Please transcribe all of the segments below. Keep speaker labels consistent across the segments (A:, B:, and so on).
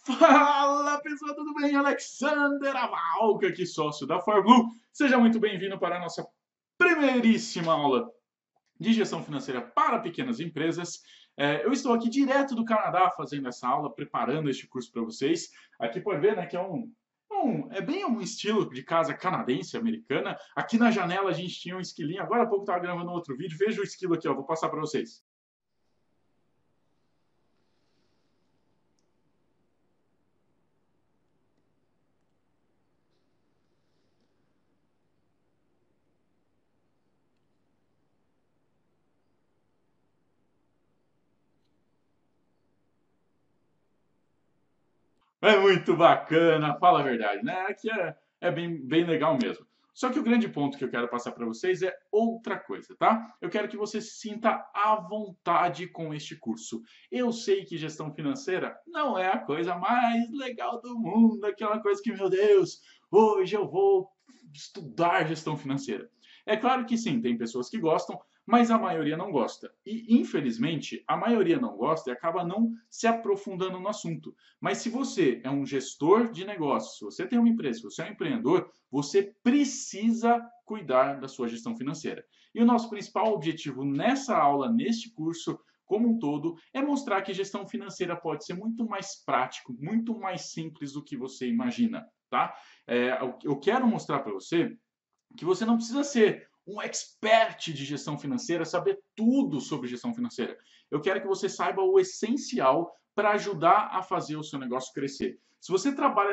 A: Fala pessoal, tudo bem? Alexander Avalca aqui, sócio da ForBlue. Seja muito bem-vindo para a nossa primeiríssima aula de gestão financeira para pequenas empresas. Eu estou aqui direto do Canadá fazendo essa aula, preparando este curso para vocês. Aqui pode ver, né, que é bem um estilo de casa canadense, americana. Aqui na janela a gente tinha um esquilinho. Agora há pouco estava gravando outro vídeo. Veja o esquilo aqui, ó, vou passar para vocês. É muito bacana, fala a verdade, né? Aqui é bem legal mesmo. Só que o grande ponto que eu quero passar para vocês é outra coisa, tá? Eu quero que você se sinta à vontade com este curso. Eu sei que gestão financeira não é a coisa mais legal do mundo, aquela coisa que, meu Deus, hoje eu vou estudar gestão financeira. É claro que sim, tem pessoas que gostam, mas a maioria não gosta. E, infelizmente, a maioria não gosta e acaba não se aprofundando no assunto. Mas se você é um gestor de negócios, se você tem uma empresa, se você é um empreendedor, você precisa cuidar da sua gestão financeira. E o nosso principal objetivo nessa aula, neste curso, como um todo, é mostrar que gestão financeira pode ser muito mais prático, muito mais simples do que você imagina, tá? Eu quero mostrar para você que você não precisa ser um expert de gestão financeira, saber tudo sobre gestão financeira. Eu quero que você saiba o essencial para ajudar a fazer o seu negócio crescer. Se você trabalha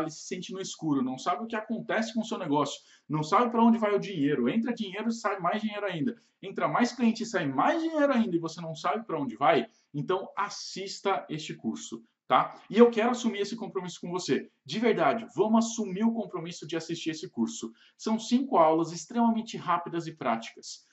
A: e se sente no escuro, não sabe o que acontece com o seu negócio, não sabe para onde vai o dinheiro, entra dinheiro e sai mais dinheiro ainda, entra mais cliente e sai mais dinheiro ainda e você não sabe para onde vai, então assista este curso. Tá? E eu quero assumir esse compromisso com você. De verdade, vamos assumir o compromisso de assistir esse curso. São 5 aulas extremamente rápidas e práticas.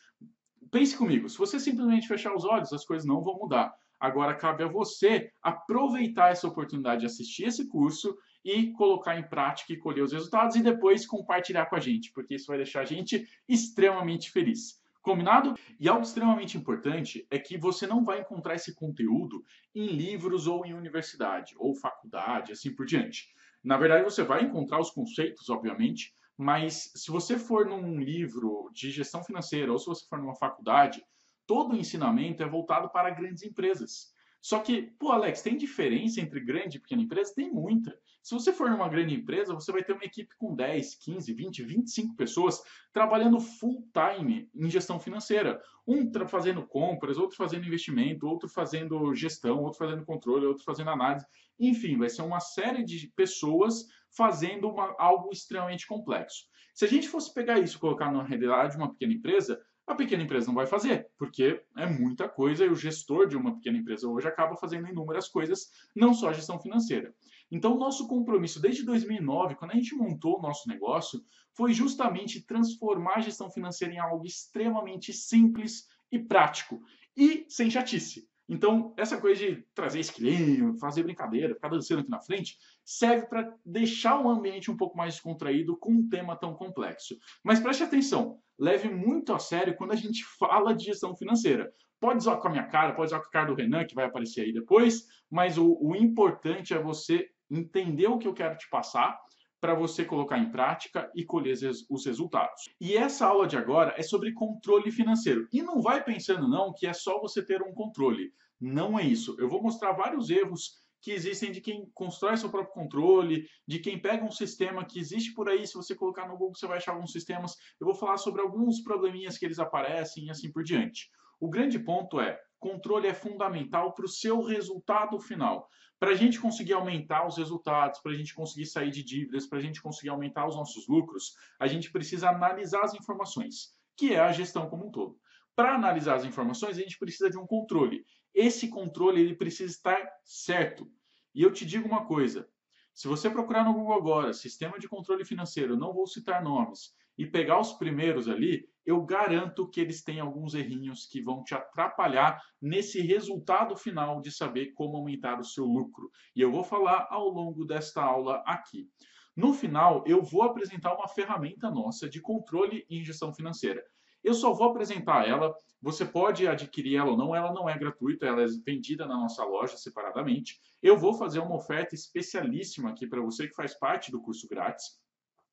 A: Pense comigo, se você simplesmente fechar os olhos, as coisas não vão mudar. Agora cabe a você aproveitar essa oportunidade de assistir esse curso e colocar em prática e colher os resultados e depois compartilhar com a gente, porque isso vai deixar a gente extremamente feliz. Combinado? E algo extremamente importante é que você não vai encontrar esse conteúdo em livros ou em universidade ou faculdade, assim por diante. Na verdade, você vai encontrar os conceitos, obviamente, mas se você for num livro de gestão financeira ou se você for numa faculdade, todo o ensinamento é voltado para grandes empresas. Só que, pô, Alex, tem diferença entre grande e pequena empresa? Tem muita. Se você for numa grande empresa, você vai ter uma equipe com 10, 15, 20, 25 pessoas trabalhando full time em gestão financeira. Um fazendo compras, outro fazendo investimento, outro fazendo gestão, outro fazendo controle, outro fazendo análise. Enfim, vai ser uma série de pessoas fazendo algo extremamente complexo. Se a gente fosse pegar isso e colocar na realidade de uma pequena empresa, a pequena empresa não vai fazer, porque é muita coisa e o gestor de uma pequena empresa hoje acaba fazendo inúmeras coisas, não só a gestão financeira. Então, nosso compromisso desde 2009, quando a gente montou o nosso negócio, foi justamente transformar a gestão financeira em algo extremamente simples e prático e sem chatice. Então, essa coisa de trazer esquilinho, fazer brincadeira, ficar dançando aqui na frente, serve para deixar o ambiente um pouco mais descontraído com um tema tão complexo. Mas preste atenção, leve muito a sério quando a gente fala de gestão financeira. Pode zoar com a minha cara, pode zoar com a cara do Renan, que vai aparecer aí depois, mas o importante é você entender o que eu quero te passar para você colocar em prática e colher os resultados. E essa aula de agora é sobre controle financeiro. E não vai pensando não que é só você ter um controle. Não é isso. Eu vou mostrar vários erros que existem de quem constrói seu próprio controle, de quem pega um sistema que existe por aí, se você colocar no Google você vai achar alguns sistemas. Eu vou falar sobre alguns probleminhas que eles aparecem e assim por diante. O grande ponto é, controle é fundamental para o seu resultado final. Para a gente conseguir aumentar os resultados, para a gente conseguir sair de dívidas, para a gente conseguir aumentar os nossos lucros, a gente precisa analisar as informações, que é a gestão como um todo. Para analisar as informações, a gente precisa de um controle. Esse controle ele precisa estar certo. E eu te digo uma coisa: se você procurar no Google agora, sistema de controle financeiro, não vou citar nomes, e pegar os primeiros ali, eu garanto que eles têm alguns errinhos que vão te atrapalhar nesse resultado final de saber como aumentar o seu lucro. E eu vou falar ao longo desta aula aqui. No final, eu vou apresentar uma ferramenta nossa de controle e gestão financeira. Eu só vou apresentar ela. Você pode adquirir ela não é gratuita, ela é vendida na nossa loja separadamente. Eu vou fazer uma oferta especialíssima aqui para você que faz parte do curso grátis.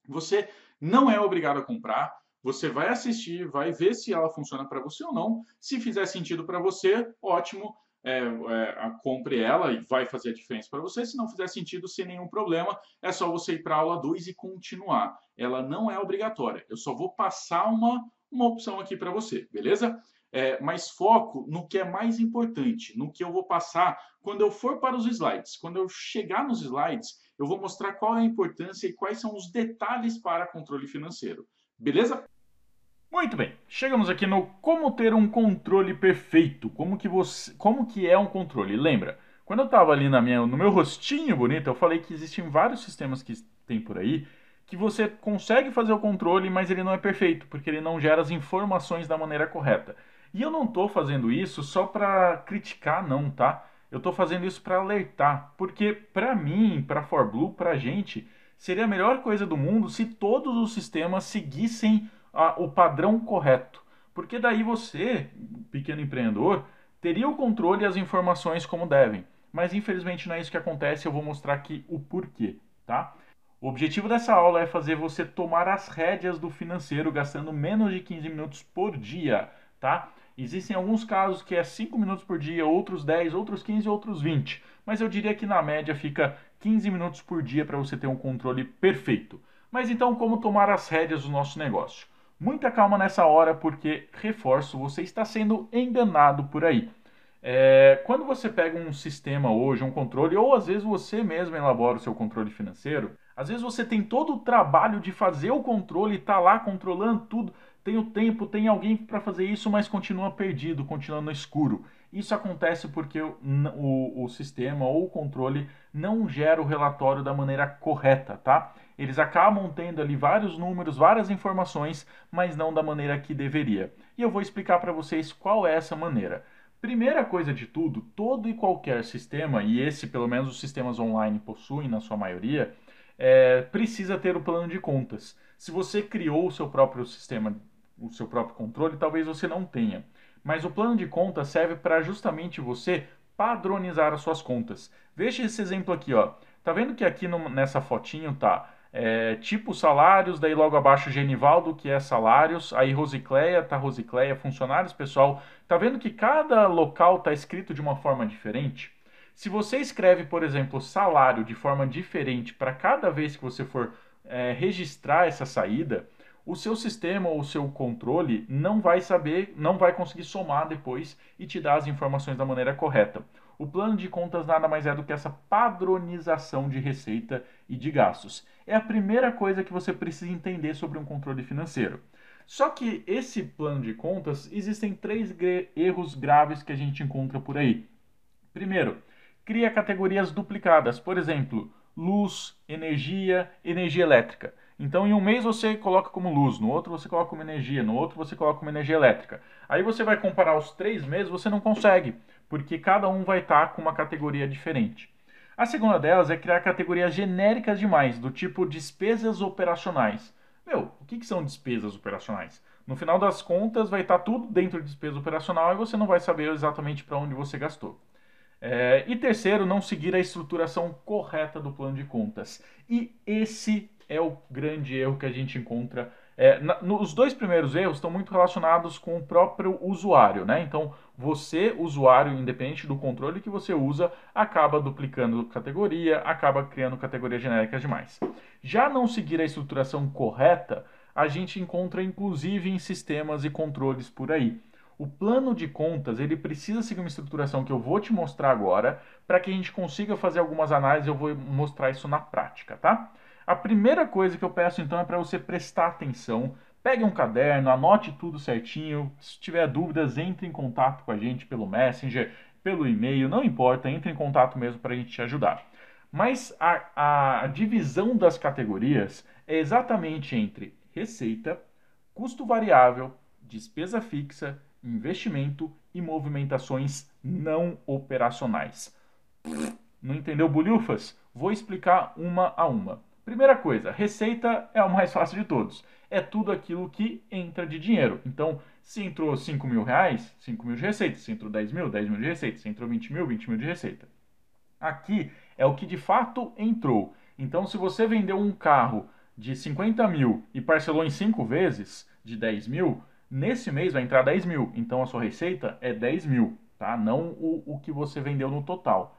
A: Você não é obrigado a comprar, você vai assistir, vai ver se ela funciona para você ou não. Se fizer sentido para você, ótimo, compre ela e vai fazer a diferença para você. Se não fizer sentido, sem nenhum problema, é só você ir para a aula 2 e continuar. Ela não é obrigatória, eu só vou passar uma opção aqui para você, beleza? Mas foco no que é mais importante, no que eu vou passar quando eu for para os slides. Quando eu chegar nos slides, eu vou mostrar qual é a importância e quais são os detalhes para controle financeiro. Beleza? Muito bem, chegamos aqui no como ter um controle perfeito. Como que é um controle? Lembra, quando eu estava ali no meu rostinho bonito, eu falei que existem vários sistemas que tem por aí que você consegue fazer o controle, mas ele não é perfeito, porque ele não gera as informações da maneira correta. E eu não estou fazendo isso só para criticar, não, tá? Eu estou fazendo isso para alertar, porque para mim, para ForBlue, para a gente, seria a melhor coisa do mundo se todos os sistemas seguissem o padrão correto. Porque daí você, pequeno empreendedor, teria o controle e as informações como devem. Mas infelizmente não é isso que acontece, eu vou mostrar aqui o porquê, tá? O objetivo dessa aula é fazer você tomar as rédeas do financeiro gastando menos de 15 minutos por dia, tá? Existem alguns casos que é 5 minutos por dia, outros 10, outros 15, outros 20. Mas eu diria que na média fica 15 minutos por dia para você ter um controle perfeito. Mas então, como tomar as rédeas do nosso negócio? Muita calma nessa hora, porque, reforço, você está sendo enganado por aí. Quando você pega um sistema hoje, um controle, ou às vezes você mesmo elabora o seu controle financeiro, às vezes você tem todo o trabalho de fazer o controle, está lá controlando tudo, tem o tempo, tem alguém para fazer isso, mas continua perdido, continua no escuro. Isso acontece porque o sistema ou o controle não gera o relatório da maneira correta, tá? Eles acabam tendo ali vários números, várias informações, mas não da maneira que deveria. E eu vou explicar para vocês qual é essa maneira. Primeira coisa de tudo, todo e qualquer sistema, e esse pelo menos os sistemas online possuem na sua maioria, precisa ter o plano de contas. Se você criou o seu próprio sistema, o seu próprio controle, talvez você não tenha. Mas o plano de contas serve para justamente você padronizar as suas contas. Veja esse exemplo aqui, ó. Tá vendo que aqui nessa fotinho tá tipo salários, daí logo abaixo Genivaldo, que é salários, aí Rosicléia, tá Rosicléia, funcionários, pessoal. Tá vendo que cada local tá escrito de uma forma diferente? Se você escreve, por exemplo, salário de forma diferente para cada vez que você for registrar essa saída, o seu sistema ou o seu controle não vai saber, não vai conseguir somar depois e te dar as informações da maneira correta. O plano de contas nada mais é do que essa padronização de receita e de gastos. É a primeira coisa que você precisa entender sobre um controle financeiro. Só que esse plano de contas, existem 3 erros graves que a gente encontra por aí. Primeiro, cria categorias duplicadas. Por exemplo, luz, energia, energia elétrica. Então, em um mês você coloca como luz, no outro você coloca como energia, no outro você coloca como energia elétrica. Aí você vai comparar os 3 meses, você não consegue, porque cada um vai estar com uma categoria diferente. A segunda delas é criar categorias genéricas demais, do tipo despesas operacionais. Meu, o que são despesas operacionais? No final das contas, vai estar tudo dentro de despesa operacional e você não vai saber exatamente para onde você gastou. E terceiro, não seguir a estruturação correta do plano de contas. E esse é o grande erro que a gente encontra. Os 2 primeiros erros estão muito relacionados com o próprio usuário, né? Então, você, usuário, independente do controle que você usa, acaba duplicando categoria, acaba criando categorias genéricas demais. Já não seguir a estruturação correta, a gente encontra inclusive em sistemas e controles por aí. O plano de contas, ele precisa seguir uma estruturação que eu vou te mostrar agora, para que a gente consiga fazer algumas análises, eu vou mostrar isso na prática, tá? A primeira coisa que eu peço então é para você prestar atenção, pegue um caderno, anote tudo certinho, se tiver dúvidas, entre em contato com a gente pelo Messenger, pelo e-mail, não importa, entre em contato mesmo para a gente te ajudar. Mas a divisão das categorias é exatamente entre receita, custo variável, despesa fixa, investimento e movimentações não operacionais. Não entendeu, bulhufas? Vou explicar uma a uma.
B: Primeira coisa, receita é o mais fácil de todos. É tudo aquilo que entra de dinheiro. Então, se entrou 5 mil reais, 5 mil de receita. Se entrou 10 mil de receita. Se entrou 20 mil de receita. Aqui é o que de fato entrou. Então, se você vendeu um carro de 50 mil e parcelou em 5 vezes de 10 mil, nesse mês vai entrar 10 mil. Então, a sua receita é 10 mil, tá? Não o que você vendeu no total.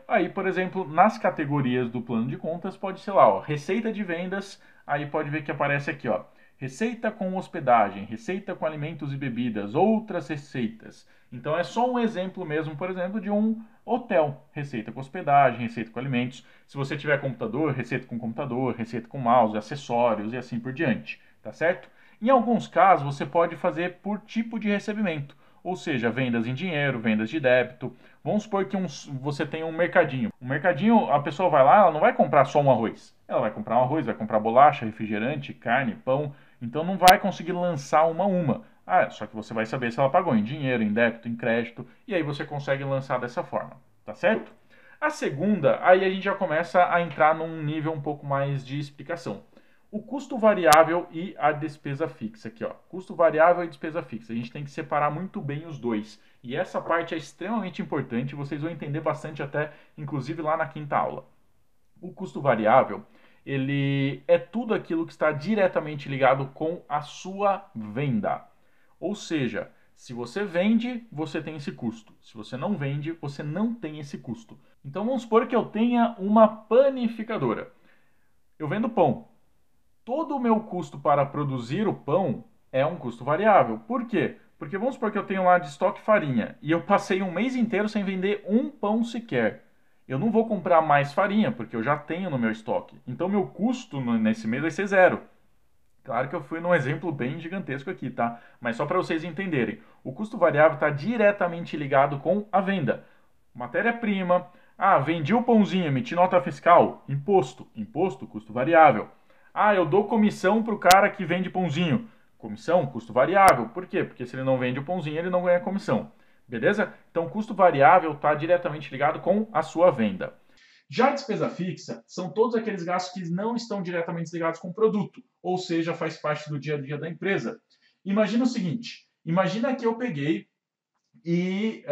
B: Aí, por exemplo, nas categorias do plano de contas, pode ser lá, ó, receita de vendas, aí pode ver que aparece aqui, ó, receita com hospedagem, receita com alimentos e bebidas, outras receitas. Então é só um exemplo mesmo, por exemplo, de um hotel, receita com hospedagem, receita com alimentos. Se você tiver computador, receita com mouse, acessórios e assim por diante, tá certo? Em alguns casos, você pode fazer por tipo de recebimento, ou seja, vendas em dinheiro, vendas de débito. Vamos supor que você tem um mercadinho. O mercadinho, a pessoa vai lá, ela não vai comprar só um arroz. Ela vai comprar um arroz, vai comprar bolacha, refrigerante, carne, pão. Então não vai conseguir lançar uma a uma. Só que você vai saber se ela pagou em dinheiro, em débito, em crédito. E aí você consegue lançar dessa forma, tá certo? A segunda, aí a gente já começa a entrar num nível um pouco mais de explicação. O custo variável e a despesa fixa aqui, ó. Custo variável e despesa fixa. A gente tem que separar muito bem os dois. E essa parte é extremamente importante, vocês vão entender bastante até, inclusive lá na quinta aula. O custo variável, ele é tudo aquilo que está diretamente ligado com a sua venda. Ou seja, se você vende, você tem esse custo. Se você não vende, você não tem esse custo. Então vamos supor que eu tenha uma panificadora. Eu vendo pão. Todo o meu custo para produzir o pão é um custo variável. Por quê? Porque vamos supor que eu tenho lá de estoque farinha e eu passei um mês inteiro sem vender um pão sequer. Eu não vou comprar mais farinha, porque eu já tenho no meu estoque. Então, meu custo nesse mês vai ser zero. Claro que eu fui num exemplo bem gigantesco aqui, tá? Mas só para vocês entenderem. O custo variável está diretamente ligado com a venda. Matéria-prima. Vendi o pãozinho, emiti nota fiscal. Imposto. Imposto, custo variável. Eu dou comissão para o cara que vende pãozinho. Comissão, custo variável. Por quê? Porque se ele não vende o pãozinho, ele não ganha comissão. Beleza? Então, custo variável está diretamente ligado com a sua venda.
A: Já a despesa fixa são todos aqueles gastos que não estão diretamente ligados com o produto, ou seja, faz parte do dia a dia da empresa. Imagina o seguinte, imagina que eu peguei e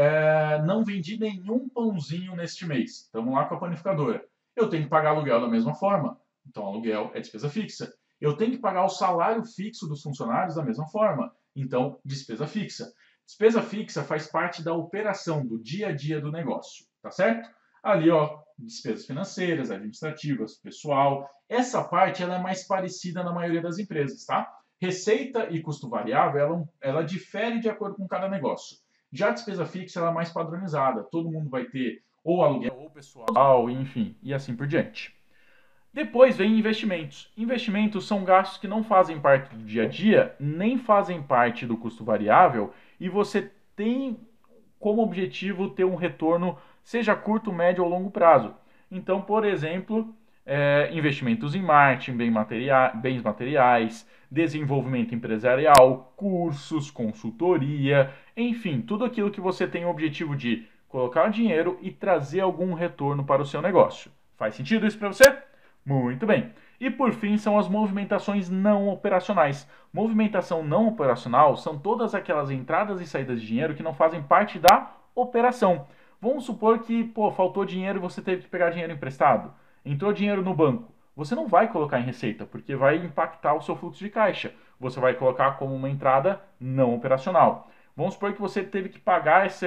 A: não vendi nenhum pãozinho neste mês. Estamos lá com a panificadora. Eu tenho que pagar aluguel da mesma forma. Então, aluguel é despesa fixa. Eu tenho que pagar o salário fixo dos funcionários da mesma forma. Então, despesa fixa. Despesa fixa faz parte da operação, do dia a dia do negócio, tá certo? Ali, ó, despesas financeiras, administrativas, pessoal. Essa parte ela é mais parecida na maioria das empresas, tá? Receita e custo variável, ela difere de acordo com cada negócio. Já a despesa fixa ela é mais padronizada. Todo mundo vai ter ou aluguel ou pessoal,
B: enfim, e assim por diante. Depois vem investimentos. Investimentos são gastos que não fazem parte do dia a dia, nem fazem parte do custo variável, e você tem como objetivo ter um retorno, seja curto, médio ou longo prazo. Então, por exemplo, investimentos em marketing, bens materiais, desenvolvimento empresarial, cursos, consultoria, enfim, tudo aquilo que você tem o objetivo de colocar dinheiro e trazer algum retorno para o seu negócio. Faz sentido isso para você? Muito bem. E por fim são as movimentações não operacionais. Movimentação não operacional são todas aquelas entradas e saídas de dinheiro que não fazem parte da operação. Vamos supor que, faltou dinheiro e você teve que pegar dinheiro emprestado. Entrou dinheiro no banco. Você não vai colocar em receita, porque vai impactar o seu fluxo de caixa. Você vai colocar como uma entrada não operacional. Vamos supor que você teve que pagar esse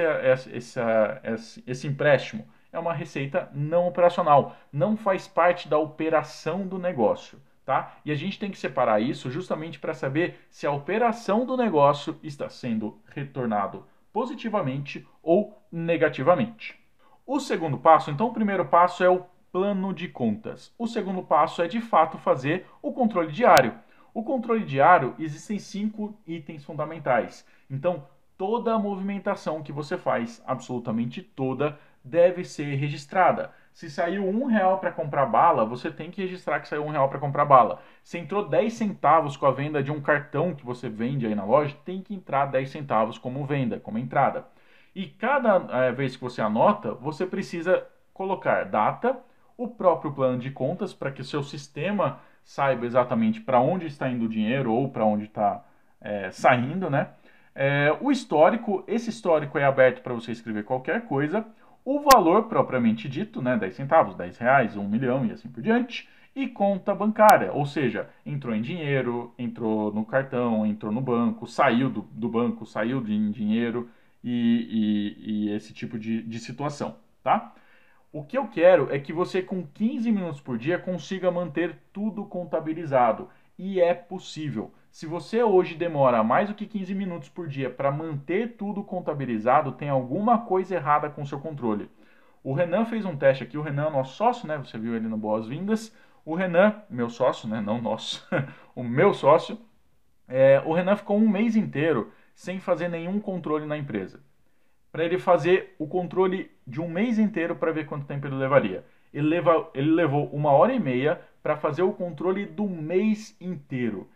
B: empréstimo. É uma receita não operacional. Não faz parte da operação do negócio. Tá? E a gente tem que separar isso justamente para saber se a operação do negócio está sendo retornado positivamente ou negativamente. O segundo passo, então o primeiro passo é o plano de contas. O segundo passo é de fato fazer o controle diário. O controle diário existem 5 itens fundamentais. Então, toda a movimentação que você faz, absolutamente toda, deve ser registrada. Se saiu R$1 para comprar bala, você tem que registrar que saiu R$1 para comprar bala. Se entrou 10 centavos com a venda de um cartão que você vende aí na loja, tem que entrar 10 centavos como venda, como entrada. E cada vez que você anota, você precisa colocar data, o próprio plano de contas para que o seu sistema saiba exatamente para onde está indo o dinheiro ou para onde está saindo, né? O histórico, esse histórico é aberto para você escrever qualquer coisa, o valor propriamente dito, né, 10 centavos, 10 reais, 1 milhão e assim por diante, e conta bancária, ou seja, entrou em dinheiro, entrou no cartão, entrou no banco, saiu do banco, saiu em dinheiro e esse tipo de situação, tá? O que eu quero é que você, com 15 minutos por dia, consiga manter tudo contabilizado. E é possível. Se você hoje demora mais do que 15 minutos por dia para manter tudo contabilizado, tem alguma coisa errada com o seu controle. O Renan fez um teste aqui. O Renan é nosso sócio, né? Você viu ele no Boas-Vindas. O Renan, meu sócio, né? Não nosso, o meu sócio. O Renan ficou um mês inteiro sem fazer nenhum controle na empresa, para ele fazer o controle de um mês inteiro para ver quanto tempo ele levaria. Ele levou 1h30 para fazer o controle do mês inteiro.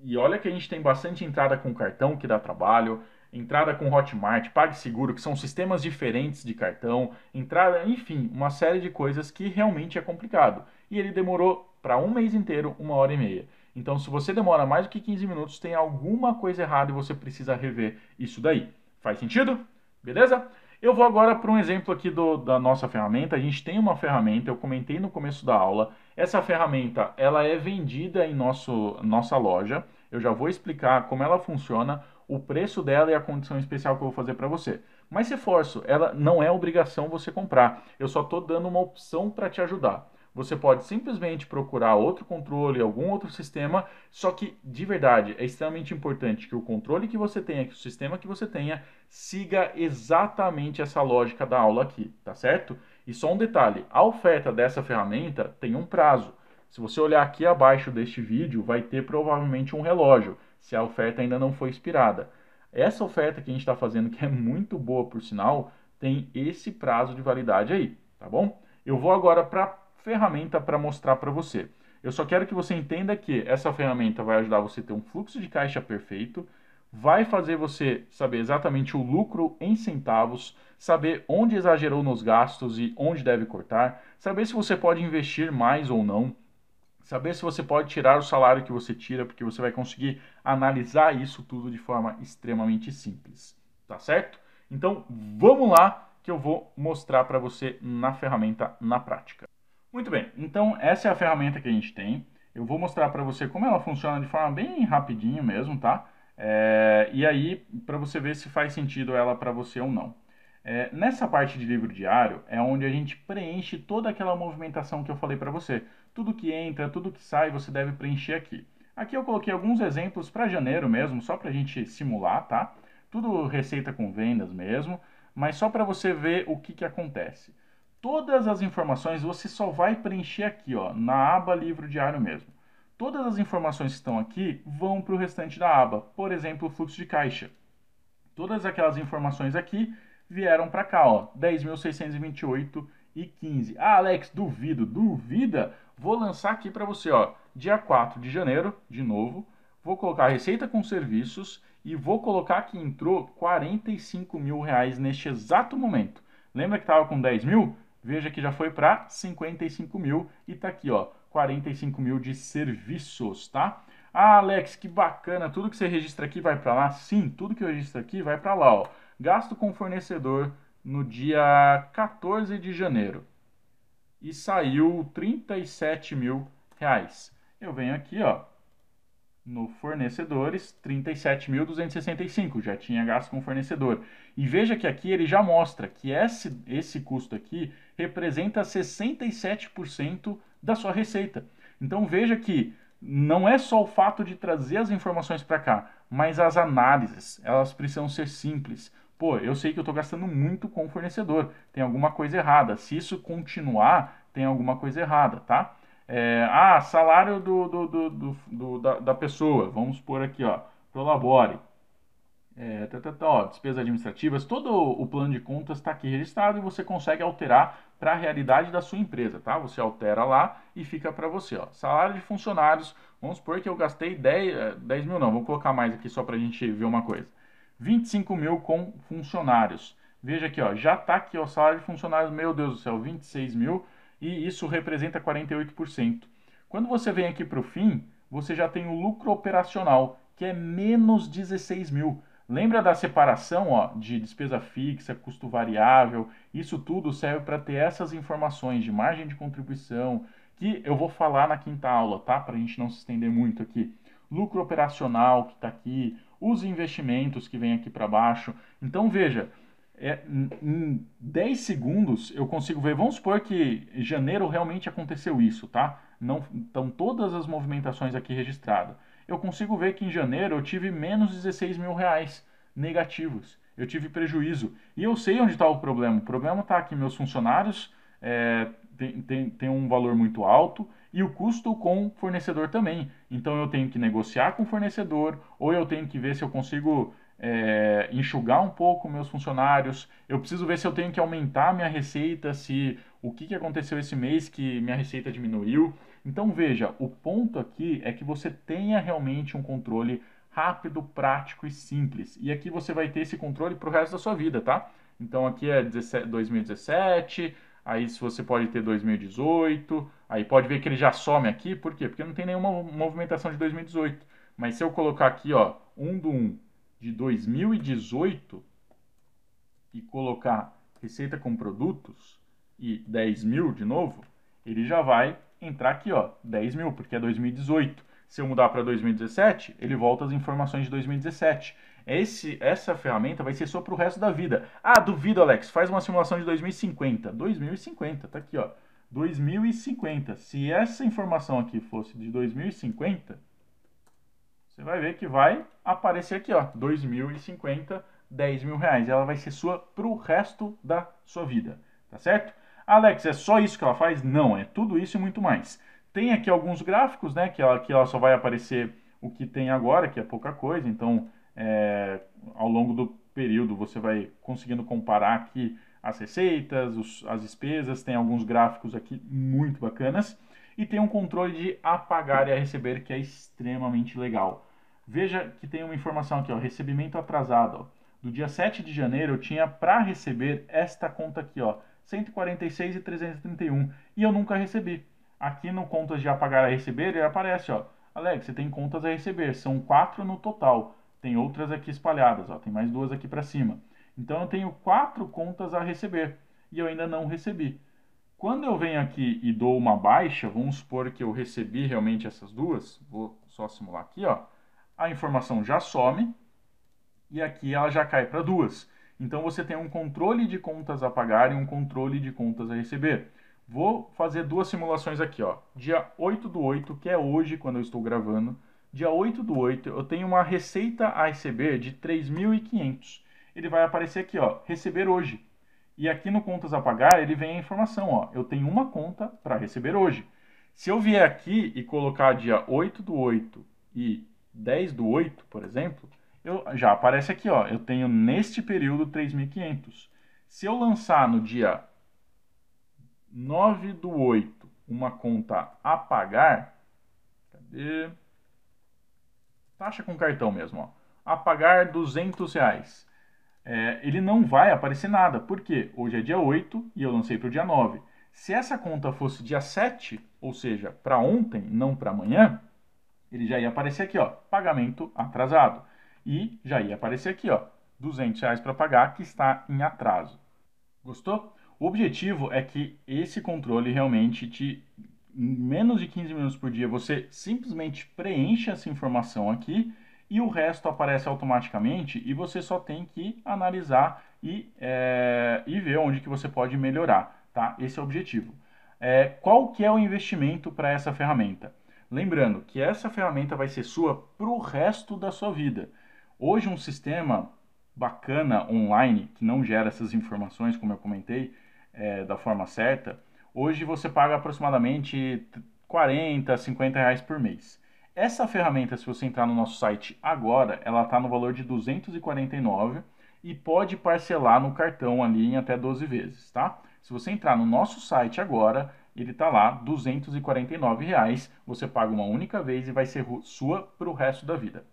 B: E olha que a gente tem bastante entrada com cartão, que dá trabalho, entrada com Hotmart, PagSeguro, que são sistemas diferentes de cartão, entrada, enfim, uma série de coisas que realmente é complicado. E ele demorou para um mês inteiro, 1h30. Então, se você demora mais do que 15 minutos, tem alguma coisa errada e você precisa rever isso daí. Faz sentido? Beleza? Eu vou agora para um exemplo aqui da nossa ferramenta. A gente tem uma ferramenta, eu comentei no começo da aula. Essa ferramenta, ela é vendida em nossa loja. Eu já vou explicar como ela funciona, o preço dela e a condição especial que eu vou fazer para você. Mas se forço, ela não é obrigação você comprar. Eu só estou dando uma opção para te ajudar. Você pode simplesmente procurar outro controle, algum outro sistema, só que, de verdade, é extremamente importante que o controle que você tenha, que o sistema que você tenha, siga exatamente essa lógica da aula aqui, tá certo? E só um detalhe, a oferta dessa ferramenta tem um prazo. Se você olhar aqui abaixo deste vídeo, vai ter provavelmente um relógio, se a oferta ainda não foi expirada. Essa oferta que a gente está fazendo, que é muito boa por sinal, tem esse prazo de validade aí, tá bom? Eu vou agora para ferramenta para mostrar para você. Eu só quero que você entenda que essa ferramenta vai ajudar você a ter um fluxo de caixa perfeito, vai fazer você saber exatamente o lucro em centavos, saber onde exagerou nos gastos e onde deve cortar, saber se você pode investir mais ou não, saber se você pode tirar o salário que você tira, porque você vai conseguir analisar isso tudo de forma extremamente simples, tá certo? Então, vamos lá que eu vou mostrar para você na ferramenta na prática. Muito bem, então essa é a ferramenta que a gente tem. Eu vou mostrar para você como ela funciona de forma bem rapidinho mesmo, tá? E aí, para você ver se faz sentido ela para você ou não. Nessa parte de livro diário é onde a gente preenche toda aquela movimentação que eu falei para você. Tudo que entra, tudo que sai, você deve preencher aqui. Aqui eu coloquei alguns exemplos para janeiro mesmo, só para a gente simular, tá? Tudo receita com vendas mesmo, mas só para você ver o que acontece. Todas as informações você só vai preencher aqui, ó, na aba livro diário mesmo. Todas as informações que estão aqui vão para o restante da aba, por exemplo, o fluxo de caixa. Todas aquelas informações aqui vieram para cá, ó, 10.628,15. Ah, Alex, duvida? Vou lançar aqui para você, ó, dia 4 de janeiro, de novo, vou colocar receita com serviços e vou colocar que entrou 45 mil reais neste exato momento. Lembra que estava com 10 mil? Veja que já foi para 55 mil e está aqui, ó, 45 mil de serviços, tá? Ah, Alex, que bacana, tudo que você registra aqui vai para lá? Sim, tudo que eu registro aqui vai para lá, ó. Gasto com fornecedor no dia 14 de janeiro e saiu 37 mil reais. Eu venho aqui, ó, no fornecedores, 37.265, já tinha gasto com fornecedor. E veja que aqui ele já mostra que esse custo aqui representa 67% da sua receita. Então veja que não é só o fato de trazer as informações para cá, mas as análises, elas precisam ser simples. Pô, eu sei que eu estou gastando muito com o fornecedor, tem alguma coisa errada. Se isso continuar, tem alguma coisa errada, tá? Salário da pessoa, vamos pôr aqui, ó, Prolabore, despesas administrativas, todo o plano de contas está aqui registrado e você consegue alterar para a realidade da sua empresa, tá? Você altera lá e fica para você, ó. Salário de funcionários, vamos supor que eu gastei 10 mil, não, vou colocar mais aqui só para a gente ver uma coisa. 25 mil com funcionários. Veja aqui, ó, já está aqui, ó, salário de funcionários, meu Deus do céu, 26 mil. e isso representa 48%. Quando você vem aqui para o fim, você já tem o lucro operacional, que é menos 16 mil. Lembra da separação, ó, de despesa fixa, custo variável? Isso tudo serve para ter essas informações de margem de contribuição, que eu vou falar na quinta aula, tá? Para a gente não se estender muito aqui. Lucro operacional que está aqui, os investimentos que vem aqui para baixo. Então veja, em 10 segundos eu consigo ver. Vamos supor que em janeiro realmente aconteceu isso, tá? Não estão todas as movimentações aqui registradas. Eu consigo ver que em janeiro eu tive menos 16 mil reais negativos. Eu tive prejuízo. E eu sei onde está o problema. O problema está que meus funcionários tem um valor muito alto e o custo com o fornecedor também. Então eu tenho que negociar com o fornecedor ou eu tenho que ver se eu consigo enxugar um pouco meus funcionários. Eu preciso ver se eu tenho que aumentar a minha receita, se o que aconteceu esse mês que minha receita diminuiu. Então veja, o ponto aqui é que você tenha realmente um controle rápido, prático e simples. E aqui você vai ter esse controle para o resto da sua vida, tá? Então aqui é 2017, aí se você pode ter 2018, aí pode ver que ele já some aqui, por quê? Porque não tem nenhuma movimentação de 2018. Mas se eu colocar aqui, ó, 1/1 de 2018 e colocar receita com produtos e 10 mil de novo, ele já vai entrar aqui, ó, 10 mil, porque é 2018. Se eu mudar para 2017, ele volta as informações de 2017. Essa ferramenta vai ser só para o resto da vida. Ah, duvido, Alex, faz uma simulação de 2050. 2050, tá aqui, ó. 2050. Se essa informação aqui fosse de 2050, você vai ver que vai aparecer aqui, ó, 2050, 10 mil reais. Ela vai ser sua para o resto da sua vida, tá certo? Alex, é só isso que ela faz? Não, é tudo isso e muito mais. Tem aqui alguns gráficos, né, que ela só vai aparecer o que tem agora, que é pouca coisa. Então, ao longo do período, você vai conseguindo comparar aqui as receitas, as despesas. Tem alguns gráficos aqui muito bacanas. E tem um controle de apagar e a receber, que é extremamente legal. Veja que tem uma informação aqui, ó, recebimento atrasado. Ó. Do dia 7 de janeiro, eu tinha para receber esta conta aqui, ó, 146.331, e eu nunca recebi. Aqui no contas de apagar a receber, ele aparece, ó, Alex, você tem contas a receber, são 4 no total. Tem outras aqui espalhadas, ó, tem mais 2 aqui para cima. Então eu tenho 4 contas a receber e eu ainda não recebi. Quando eu venho aqui e dou uma baixa, vamos supor que eu recebi realmente essas duas, vou só simular aqui, ó, a informação já some e aqui ela já cai para 2. Então você tem um controle de contas a pagar e um controle de contas a receber. Vou fazer 2 simulações aqui, ó. Dia 8/8, que é hoje quando eu estou gravando, dia 8/8 eu tenho uma receita a receber de 3.500. Ele vai aparecer aqui, ó, receber hoje. E aqui no contas a pagar, ele vem a informação, ó, eu tenho uma conta para receber hoje. Se eu vier aqui e colocar dia 8/8 e 10/8, por exemplo, já aparece aqui, ó, eu tenho neste período 3.500. Se eu lançar no dia 9/8 uma conta a pagar, cadê? Taxa com cartão mesmo, ó, a pagar R$200. Ele não vai aparecer nada. Por quê? Hoje é dia 8 e eu lancei para o dia 9. Se essa conta fosse dia 7, ou seja, para ontem, não para amanhã, ele já ia aparecer aqui, ó, pagamento atrasado. E já ia aparecer aqui, ó, R$200 para pagar que está em atraso. Gostou? O objetivo é que esse controle realmente em menos de 15 minutos por dia, você simplesmente preenche essa informação aqui e o resto aparece automaticamente e você só tem que analisar e ver onde que você pode melhorar, tá? Esse é o objetivo. Qual que é o investimento para essa ferramenta? Lembrando que essa ferramenta vai ser sua para o resto da sua vida. Hoje um sistema bacana online, que não gera essas informações, como eu comentei, da forma certa, hoje você paga aproximadamente 40, 50 reais por mês. Essa ferramenta, se você entrar no nosso site agora, ela está no valor de 249 e pode parcelar no cartão ali em até 12 vezes, tá? Se você entrar no nosso site agora, ele está lá, R$ 249 reais, você paga uma única vez e vai ser sua para o resto da vida.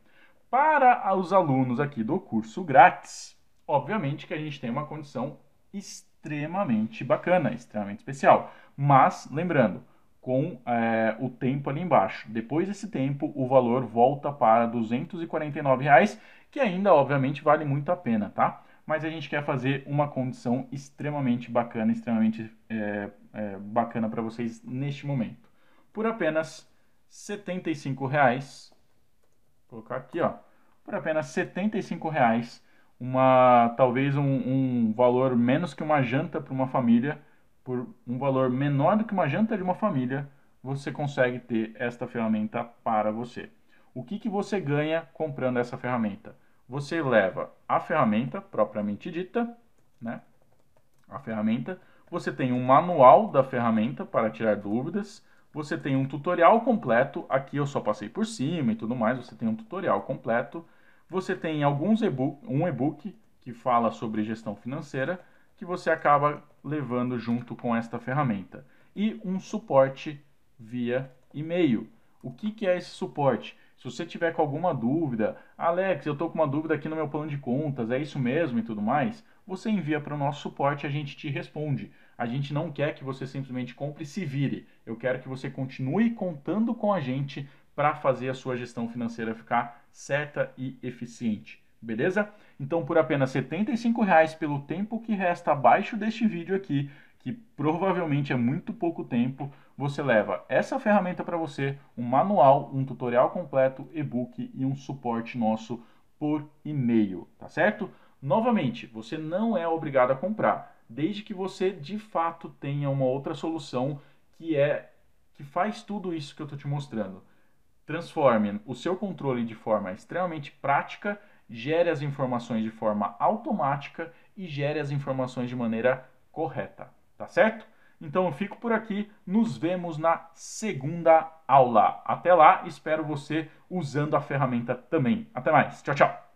B: Para os alunos aqui do curso grátis, obviamente que a gente tem uma condição extremamente extremamente bacana, extremamente especial. Mas, lembrando, com o tempo ali embaixo. Depois desse tempo, o valor volta para R$ 249, que ainda, obviamente, vale muito a pena, tá? Mas a gente quer fazer uma condição extremamente bacana, extremamente bacana para vocês neste momento. Por apenas R$ 75, vou colocar aqui, ó, por apenas R$ 75, talvez um valor menos que uma janta para uma família, por um valor menor do que uma janta de uma família, você consegue ter esta ferramenta para você. O que você ganha comprando essa ferramenta? Você leva a ferramenta propriamente dita, né? A ferramenta, você tem um manual da ferramenta para tirar dúvidas, você tem um tutorial completo, aqui eu só passei por cima e tudo mais, você tem um tutorial completo, você tem um e-book que fala sobre gestão financeira, que você acaba levando junto com esta ferramenta. E um suporte via e-mail. O que é esse suporte? Se você tiver com alguma dúvida, Alex, eu estou com uma dúvida aqui no meu plano de contas, é isso mesmo e tudo mais, você envia para o nosso suporte e a gente te responde. A gente não quer que você simplesmente compre e se vire. Eu quero que você continue contando com a gente para fazer a sua gestão financeira ficar certa e eficiente. Beleza? Então, por apenas R$ 75 pelo tempo que resta abaixo deste vídeo aqui, que provavelmente é muito pouco tempo, você leva essa ferramenta para você, um manual, um tutorial completo, e-book e um suporte nosso por e-mail, tá certo? Novamente, você não é obrigado a comprar, desde que você de fato tenha uma outra solução que faz tudo isso que eu estou te mostrando. Transforme o seu controle de forma extremamente prática, gere as informações de forma automática e gere as informações de maneira correta, tá certo? Então eu fico por aqui, nos vemos na segunda aula. Até lá, espero você usando a ferramenta também. Até mais, tchau, tchau!